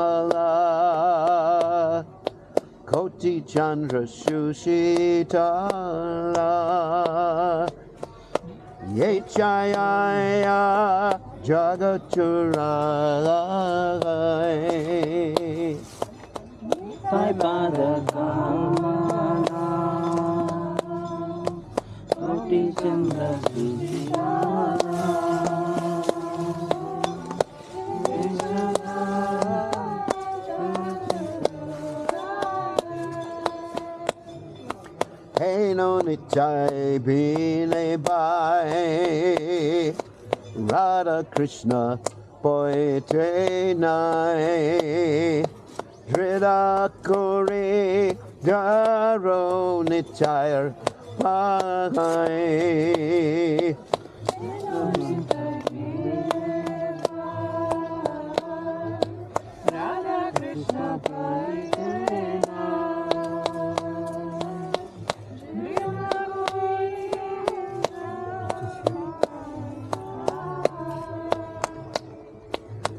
Nitaipadakamala Koti Chandra Shushitala Yechaya Jagachurai Nitaipadakamala Koti Chandra Shushitala Hey no Nitai Bile Bai Radha Krishna Poetre Nai Drida Kore Daro Nitayar Pai Radha Krishna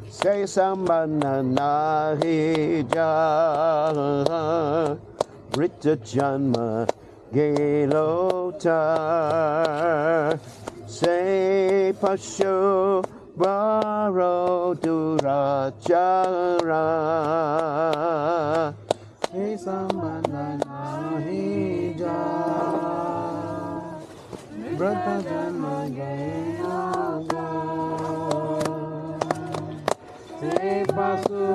Say Sambana Nahija Rita Janma Gelotar Say Pasho Baro Durachara Say Sambana Nahija Brata Janma Gelotar Say Pasu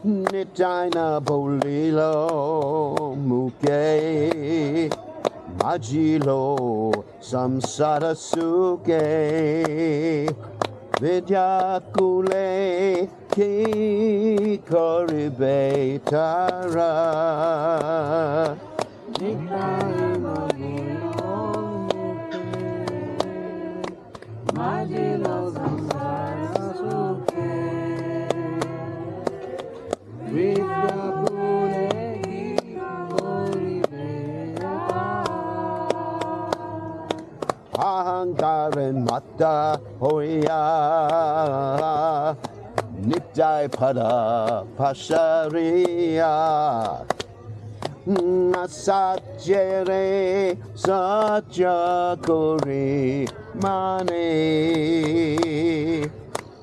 Nitaina Bolilo Muke Majilo Samsara Suke Vidya Kule Ki Koribe Tara Nitaina Bolilo Majilo Samsara Suke Vidya Kule Ahankaran Mata Hoya Nitaipada Pasharia Nasajere Sajakuri Mane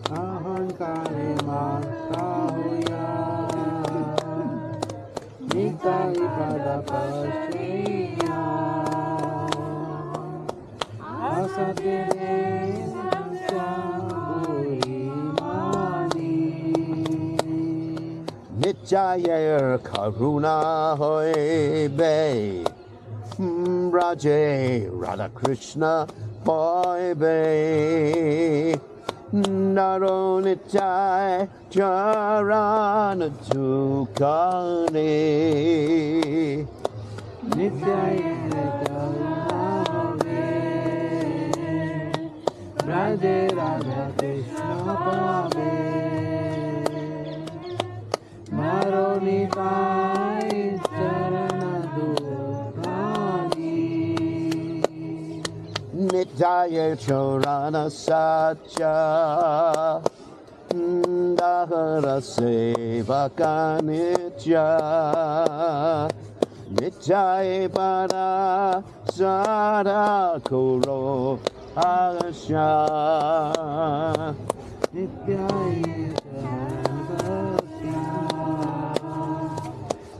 Ahankare Mata Hoya Nitaipadakashriya Asatere Saburi Mani Nityayer Karuna Hoibe Raje Radha Krishna Hoibe Naro Nityay Charana Tukane Nityayena Radhe Radha Krishna Pave Maro Nitai Charana Dukani Nityaya Charana Satya Dahara Sevaka Nitya Nitaipada Sada Kuro Asha Nityayena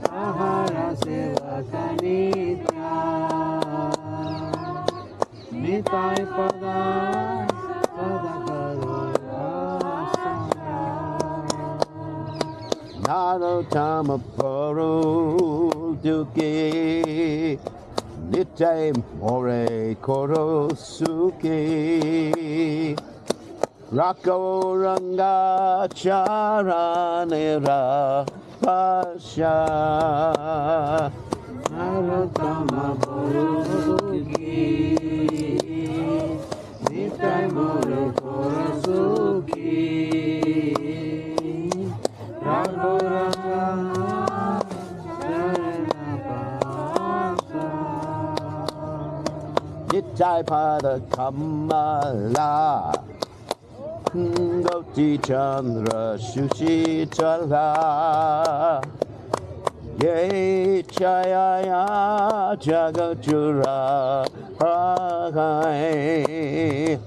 Ahara Sevaka Nitya Nitaipada Sadakaro Asana Narottama Paru Duki Nitai More Korosuki Rako Ranga Charanera Pasha Narottama Paruki Nitai More Korosuki Ragoranga Nitaipadakamala Goti Chandra Shushitala Ye Chayaya Jagachura Hai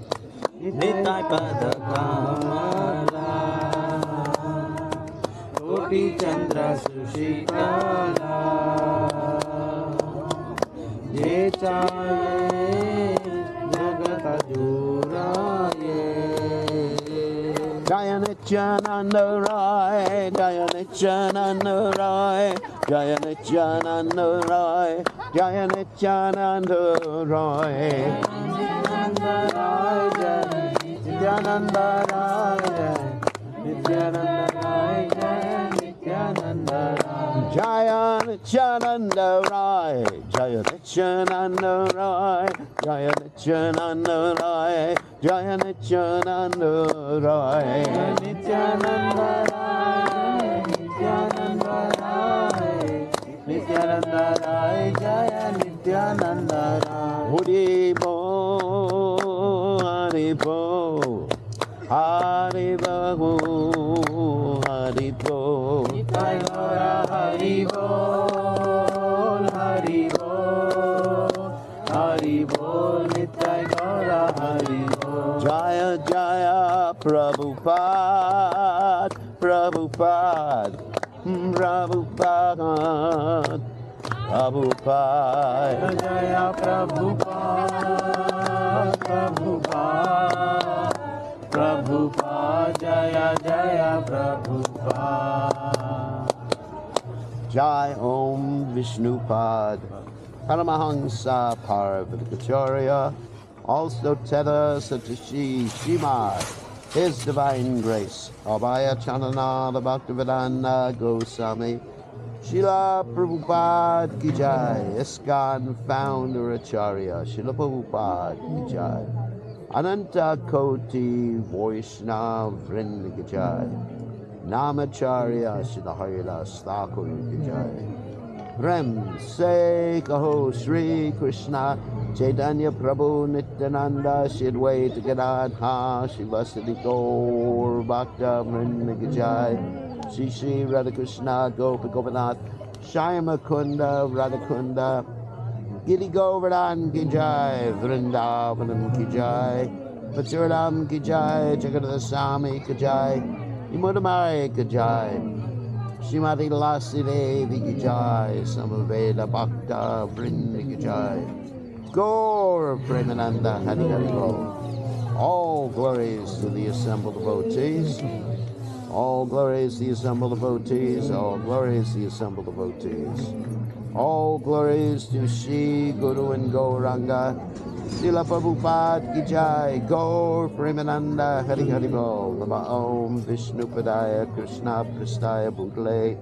Nitaipadakamala Koti Chandra Sushitala Ye Chaye Jagataduraye Jaya Nityananda Rai, Jaya Nityananda Rai, Jaya Nityananda Rai, Jaya Nityananda Rai. Nityananda Rai, Nityananda Rai, Nityananda Rai, Nityananda Rai. Jaya Nityananda Rai, Jaya Nityananda Rai, Jaya Nityananda Rai, Jaya Nityananda Rai. Nityananda Rai, Nityananda Rai, Nityananda Rai, Jaya Nityananda Rai. Haribo, Haribo, Haribo, Haribo. Nitai Gaura Haribol, Haribol, Haribol, Nitai Gaura Haribol. Jaya Jaya Prabhupada, Prabhupada, Prabhupada, Prabhupada. Jaya Prabhupada, Prabhupada, Prabhupada, Jaya Jaya Prabhupada. Jai Om Vishnupad, Paramahansa Parvadakacharya, also Teta Satishi Shimad, His Divine Grace, Abhaya Chananada Bhaktivedanta Goswami, Srila Prabhupada Ki Jai, ISKCON Founder Acharya, Srila Prabhupada Ki Jai, Ananta Koti Vaishnava Vrinda Ki Jai, Namacharya Srila Haridas Thakur Ki Jai. Prem Se Kaho Sri Krishna Chaitanya Prabhu Nityananda Shidwaita Gadadha Shivasati Gaur Bhakta Vrinda Ki Jai, Shri Shri Radha Krishna Gopa Gopinath Shyama Kunda Radha Kunda Giri Govardhan Ki Jai, Vrindavanam Ki Jai, Patsuradam Ki Jai, Jagadasami Ki Jai, Imudamai Ki Jai, Shrimati Lasi Devi Ki Jai, Samaveda Bhakta Vrinda Ki Jai, Gaur Premananda Hari Hari Bol. All glories to the assembled devotees. All glories to the assembled devotees. All glories to the assembled devotees. All glories to Shri Guru and Gauranga. Srila Prabhupada Ki Jai, Gaur Premananda Hari Hari Bol. Nama Om Vishnupadaya Krishna Prastaya Bhutale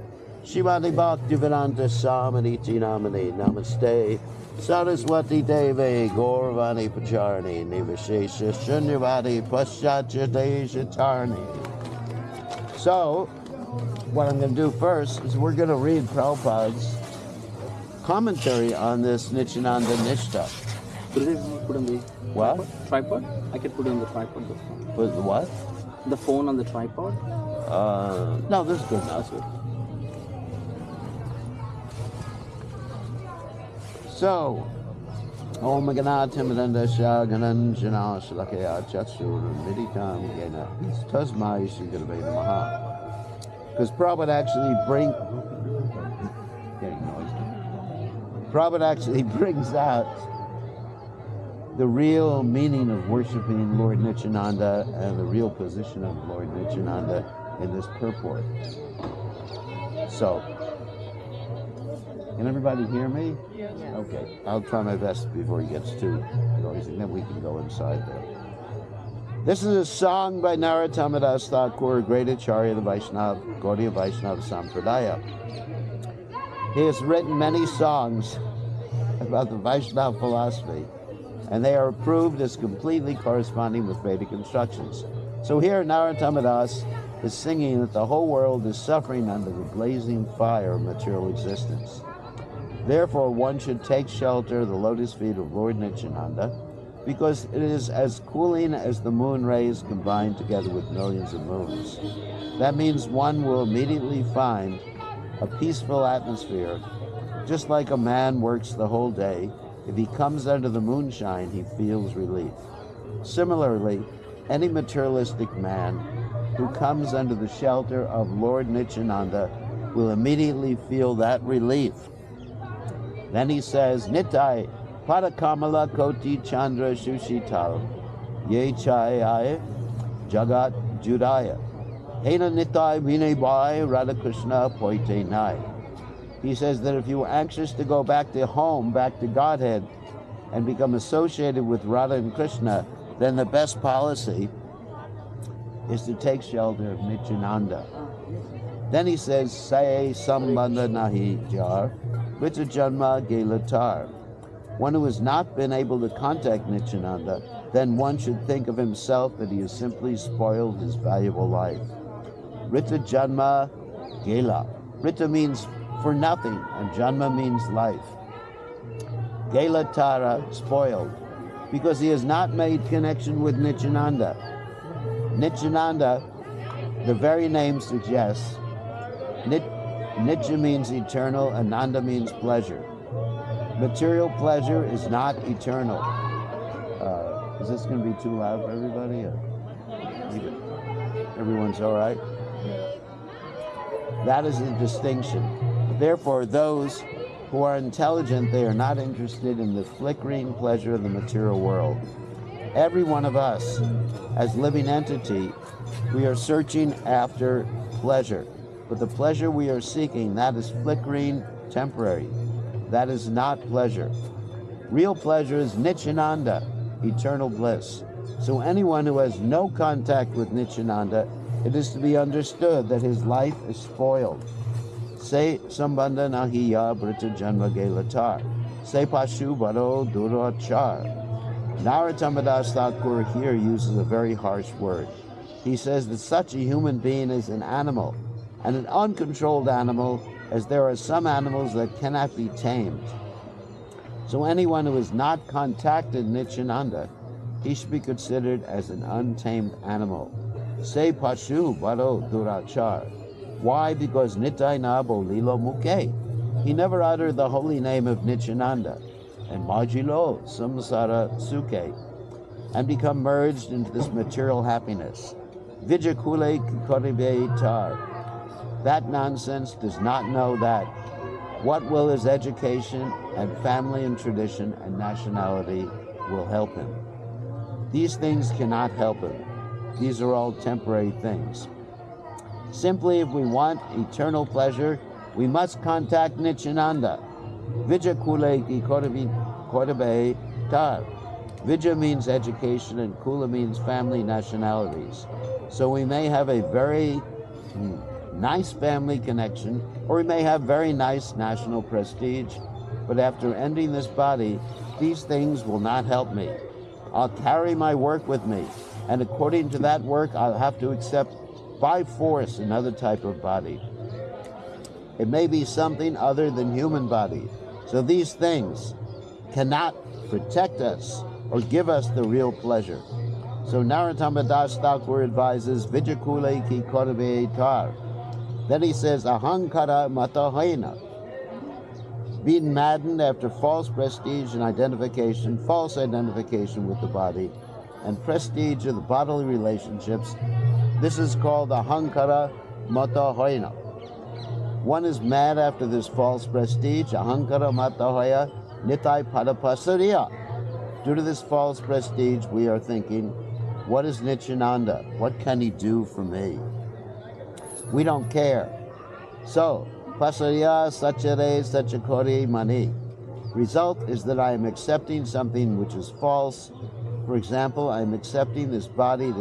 Shivani Bhaktivedanta Samaniti Namani Namaste Saraswati Devi Gauravani Pacharni Nivashesha Shunyavadi Paschatyadeja Tarni. So, what I'm going to do first is we're going to read Prabhupada's commentary on this Nityananda Nishta. Put on the What? tripod? I can put it on the tripod. With the what? The phone on the tripod? No, this is good enough. So, Om Ganathimadanda Shagananjana Shalakaya Chatsur Viditam Yena Tasmai Shigarabe Maha. Because Prabhupada actually Prabhupada actually brings out the real meaning of worshiping Lord Nityananda and the real position of Lord Nityananda in this purport. So, can everybody hear me? Yes. Okay, I'll try my best before he gets too noisy, and then we can go inside there. This is a song by Narottam Das Thakur, great Acharya, the Vaishnava, Gaudiya Vaishnava Sampradaya. He has written many songs about the Vaishnava philosophy, and they are approved as completely corresponding with Vedic instructions. So here Narottam Das is singing that the whole world is suffering under the blazing fire of material existence. Therefore, one should take shelter of the lotus feet of Lord Nityananda because it is as cooling as the moon rays combined together with millions of moons. That means one will immediately find a peaceful atmosphere, just like a man works the whole day. If he comes under the moonshine, he feels relief. Similarly, any materialistic man who comes under the shelter of Lord Nityananda will immediately feel that relief. Then he says, Nitaipadakala koti chandra shushital ye chayaya jagat judaya hena nitai vine bai Radha Krishna poite nai. He says that if you were anxious to go back to home, back to Godhead, and become associated with Radha and Krishna, then the best policy is to take shelter of Nityananda. Then he says, Say sambandha nahi jar, vita janma gelatar. One who has not been able to contact Nityananda, then one should think of himself that he has simply spoiled his valuable life. Rita janma gela. Rita means for nothing, and janma means life. Gelatara, spoiled, because he has not made connection with Nityananda. Nityananda, the very name suggests, Nitya means eternal, Ananda means pleasure. Material pleasure is not eternal. Is this going to be too loud for everybody? Everyone's all right? That is the distinction. Therefore, those who are intelligent, they are not interested in the flickering pleasure of the material world. Every one of us, as living entity, we are searching after pleasure. But the pleasure we are seeking, that is flickering, temporary. That is not pleasure. Real pleasure is Nityananda, eternal bliss. So anyone who has no contact with Nityananda, it is to be understood that his life is spoiled. Se sambandha nahiya brita janma gelatar. Se pashu baro durachar. Nitaipadakamala Thakur here uses a very harsh word. He says that such a human being is an animal, and an uncontrolled animal, as there are some animals that cannot be tamed. So anyone who has not contacted Nityananda, he should be considered as an untamed animal. Se pashu baro durachar. Why? Because Nitai na bolilo muke. He never uttered the holy name of Nityananda, and majilo samsara suke, and become merged into this material happiness. Vijakule kikoribe tar. That nonsense does not know that. What will his education and family and tradition and nationality will help him? These things cannot help him. These are all temporary things. Simply, if we want eternal pleasure, we must contact Nityananda. Vijakule ki kotabe tar. Vijay means education and Kula means family nationalities. So we may have a very nice family connection, or we may have very nice national prestige, but after ending this body, these things will not help me. I'll carry my work with me, and according to that work, I'll have to accept by force another type of body. It may be something other than human body. So these things cannot protect us or give us the real pleasure. So Nitaipadakamala Thakur advises Vijakule ki kotabe tar. Then he says ahankara matahaina. Being maddened after false prestige and identification, false identification with the body, and prestige of the bodily relationships, this is called ahankara matahaina. One is mad after this false prestige, ahankara matahaya Nitaipadakamala. Due to this false prestige, we are thinking, what is Nityananda? What can he do for me? We don't care. So, pasarya sachare sachakori mani. Result is that I am accepting something which is false. For example, I am accepting this body,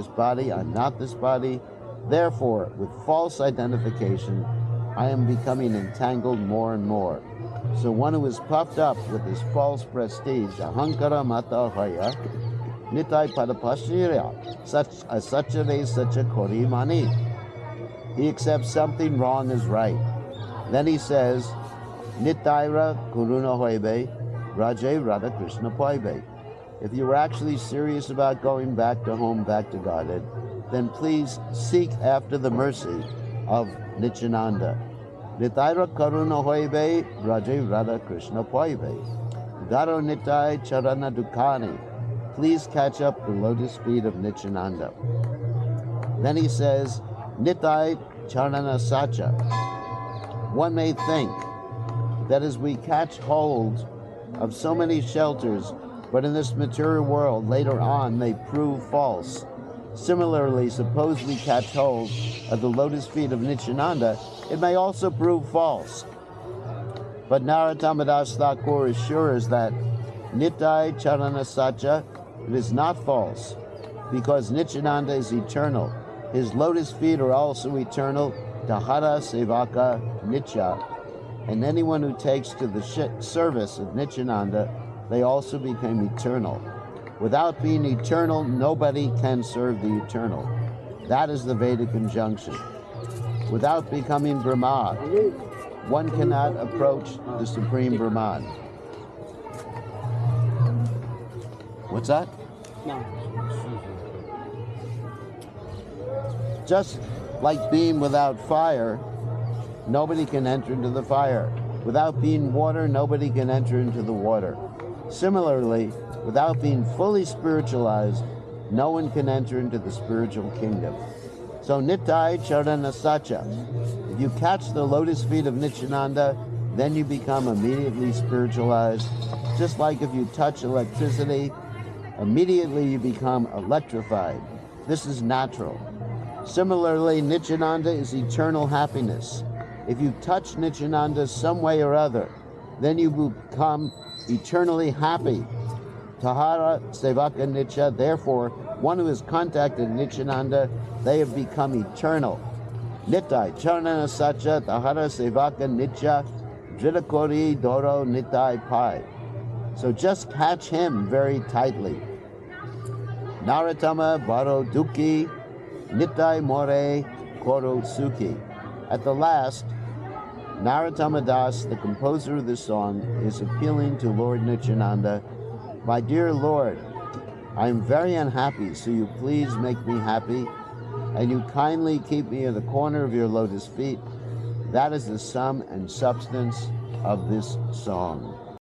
I'm not this body. Therefore, with false identification, I am becoming entangled more and more. So one who is puffed up with this false prestige, ahankara matahaya, Nitaipadakamala, such a kori mani. He accepts something wrong as right. Then he says, Nitaira kuruna hoibe, Raje Radha Krishna poibe. If you were actually serious about going back to home, back to Godhead, then please seek after the mercy of Nityananda. Nitaira karuna hoibe, Raja Radha Krishna poibe. Garo Nitai Charana Dukani. Please catch up the lotus feet of Nityananda. Then he says, Nitai Charana Sacha. One may think that as we catch hold of so many shelters, but in this material world, later on, they prove false. Similarly, suppose we catch hold of the lotus feet of Nityananda, it may also prove false. But Narottama Das Thakur assures that Nitai Charana Sacha, it is not false, because Nityananda is eternal. His lotus feet are also eternal, Tahara Sevaka Nitya, and anyone who takes to the service of Nityananda, they also become eternal. Without being eternal, nobody can serve the eternal. That is the Vedic injunction. Without becoming Brahma, one cannot approach the Supreme Brahman. What's that? No. Just like being without fire, nobody can enter into the fire. Without being water, nobody can enter into the water. Similarly, without being fully spiritualized, no one can enter into the spiritual kingdom. So Nitai Charana Sacha. If you catch the lotus feet of Nityananda, then you become immediately spiritualized. Just like if you touch electricity, immediately you become electrified. This is natural. Similarly, Nityananda is eternal happiness. If you touch Nityananda some way or other, then you become eternally happy. Tahara Sevaka Nitya, therefore, one who has contacted Nityananda, they have become eternal. Nitai Charana Sacha Tahara Sevaka Nitya Dridakori Doro Nitai Pai. So just catch him very tightly. Narottama Baro Duki Nitai More Koro Suki. At the last, Narottama Das, the composer of the song, is appealing to Lord Nityananda. My dear Lord, I am very unhappy, so you please make me happy, and you kindly keep me in the corner of your lotus feet. That is the sum and substance of this song.